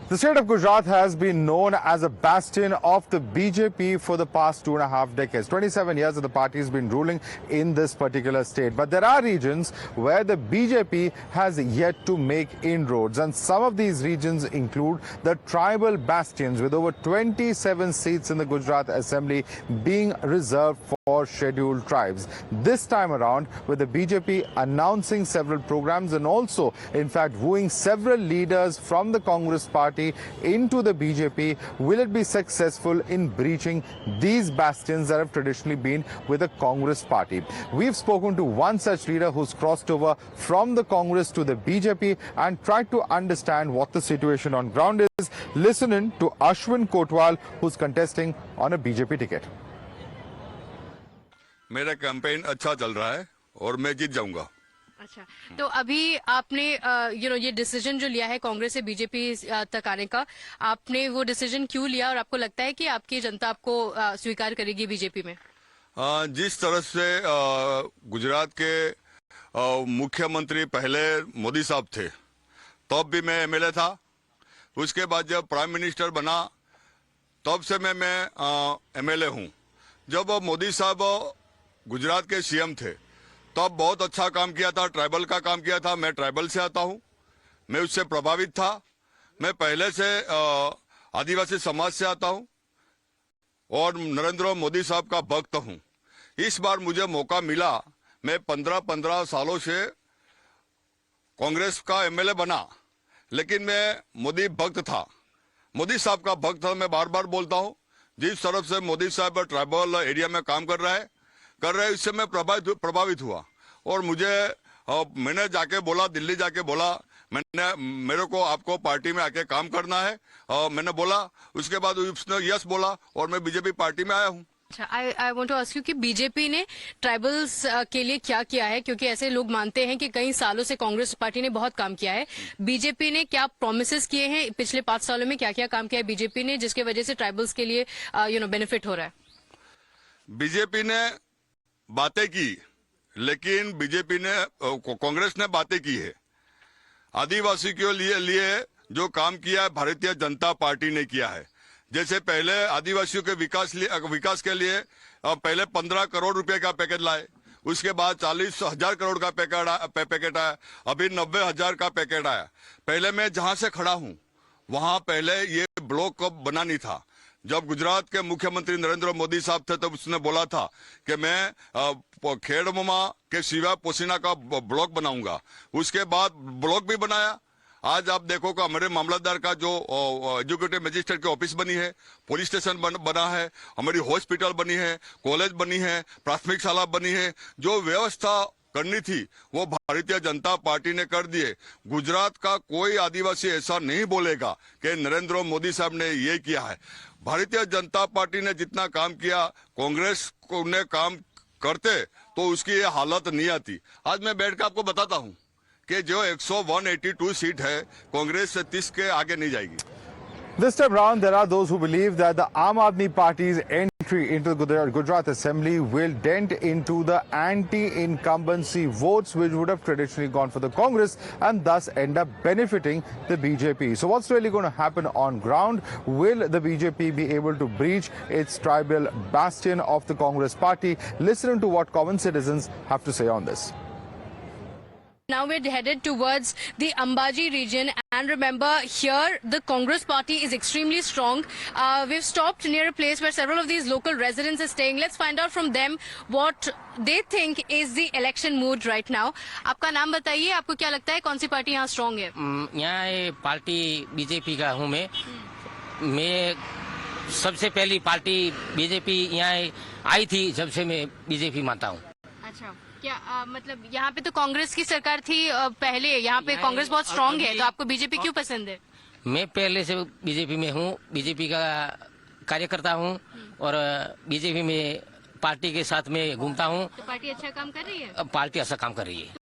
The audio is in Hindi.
The state of Gujarat has been known as a bastion of the BJP for the past 2.5 decades. 27 years of the party has been ruling in this particular state. But there are regions where the BJP has yet to make inroads. And some of these regions include the tribal bastions, with over 27 seats in the Gujarat Assembly being reserved for scheduled tribes. This time around, with the BJP announcing several programs and also, in fact, wooing several leaders from the Congress party into the BJP, will it be successful in breaching these bastions that have traditionally been with the Congress party? We've spoken to one such leader who's crossed over from the Congress to the BJP and tried to understand what the situation on ground is. Listen in to Ashwin Kotwal, who's contesting on a BJP ticket. मेरा कैंपेन अच्छा चल रहा है और मैं जीत जाऊंगा। अच्छा, तो अभी आपने ये डिसीजन जो लिया है कांग्रेस से बीजेपी तक आने का, आपने वो डिसीजन क्यों लिया और आपको लगता है कि आपकी जनता आपको स्वीकार करेगी बीजेपी में? जिस तरह से गुजरात के मुख्यमंत्री पहले मोदी साहब थे, तब भी मैं एमएलए था। उसके बाद जब प्राइम मिनिस्टर बना, तब से मैं एमएलए हूं। जब मोदी साहब गुजरात के सीएम थे, तब बहुत अच्छा काम किया था, ट्राइबल का काम किया था। मैं ट्राइबल से आता हूं, मैं उससे प्रभावित था। मैं पहले से आदिवासी समाज से आता हूं और नरेंद्र मोदी साहब का भक्त हूं। इस बार मुझे मौका मिला, मैं 15 सालों से कांग्रेस का एमएलए बना, लेकिन मैं मोदी भक्त था, मोदी साहब का भक्त था। मैं बार बार बोलता हूं, जिस तरफ से मोदी साहब ट्राइबल एरिया में काम कर रहा है, इससे मैं प्रभावित हुआ। और मैंने जाके बोला, दिल्ली जाके बोला, मेरे को आपको पार्टी में आके काम करना है। मैंने बोला, उसके बाद उसने यस बोला और मैं बीजेपी पार्टी में आया हूँ। अच्छा, I want to ask you कि बीजेपी ने ट्राइबल्स के लिए क्या किया है, क्योंकि ऐसे लोग मानते हैं कि कई सालों से कांग्रेस पार्टी ने बहुत काम किया है। बीजेपी ने क्या प्रोमिसेस किए हैं पिछले 5 सालों में, क्या क्या काम किया है बीजेपी ने जिसके वजह से ट्राइबल्स के लिए बेनिफिट हो रहा है? बीजेपी ने बातें की, लेकिन कांग्रेस ने बातें की है। आदिवासी के लिए जो काम किया है भारतीय जनता पार्टी ने किया है। जैसे पहले आदिवासियों के विकास के लिए पहले 15 करोड़ रुपए का पैकेज लाए, उसके बाद 40,000 करोड़ का पैकेट आया, अभी 90,000 का पैकेट आया। पहले मैं जहां से खड़ा हूं, वहां पहले ये ब्लॉक बना नहीं था। जब गुजरात के मुख्यमंत्री नरेंद्र मोदी साहब थे, तब उसने बोला था कि मैं खेड़मा के सिवा पोसीना का ब्लॉक बनाऊंगा। उसके बाद ब्लॉक भी बनाया। आज आप देखो कि हमारे मामलतदार का जो एजुकेटिव मजिस्ट्रेट की ऑफिस बनी है, पुलिस स्टेशन बना है, हमारी हॉस्पिटल बनी है, कॉलेज बनी है, प्राथमिक शाला बनी है। जो व्यवस्था करनी थी वो भारतीय जनता पार्टी ने कर दिए। गुजरात का कोई आदिवासी ऐसा नहीं बोलेगा कि नरेंद्र मोदी साहब ने ये किया है। भारतीय जनता पार्टी ने जितना काम किया, कांग्रेस ने काम करते तो उसकी ये हालत नहीं आती। आज मैं बैठ कर आपको बताता हूं कि जो 182 सीट है, कांग्रेस से 30 के आगे नहीं जाएगी। This time round, there are those who believe that the Aam Aadmi Party's entry into the Gujarat Assembly will dent into the anti-incumbency votes which would have traditionally gone for the Congress and thus end up benefiting the BJP. So what's really going to happen on ground? Will the BJP be able to breach its tribal bastion of the Congress party? Listen to what common citizens have to say on this. Now we're headed towards the Ambaji region, and remember, here the Congress party is extremely strong. We've stopped near a place where several of these local residents are staying. Let's find out from them what they think is the election mood right now. आपका नाम बताइए, आपको क्या लगता है कौन सी पार्टी यहाँ स्ट्रॉन्ग है? यहाँ पार्टी बीजेपी का हूँ मैं सबसे पहली पार्टी बीजेपी यहाँ आई थी, जब से मैं बीजेपी मानता हूँ। अच्छा, क्या मतलब यहाँ पे तो कांग्रेस की सरकार थी पहले, यहाँ पे कांग्रेस बहुत स्ट्रांग है, तो आपको बीजेपी क्यों पसंद है? मैं पहले से बीजेपी में हूँ, बीजेपी का कार्यकर्ता हूँ और बीजेपी में पार्टी के साथ में घूमता हूँ। तो पार्टी अच्छा काम कर रही है? पार्टी अच्छा काम कर रही है।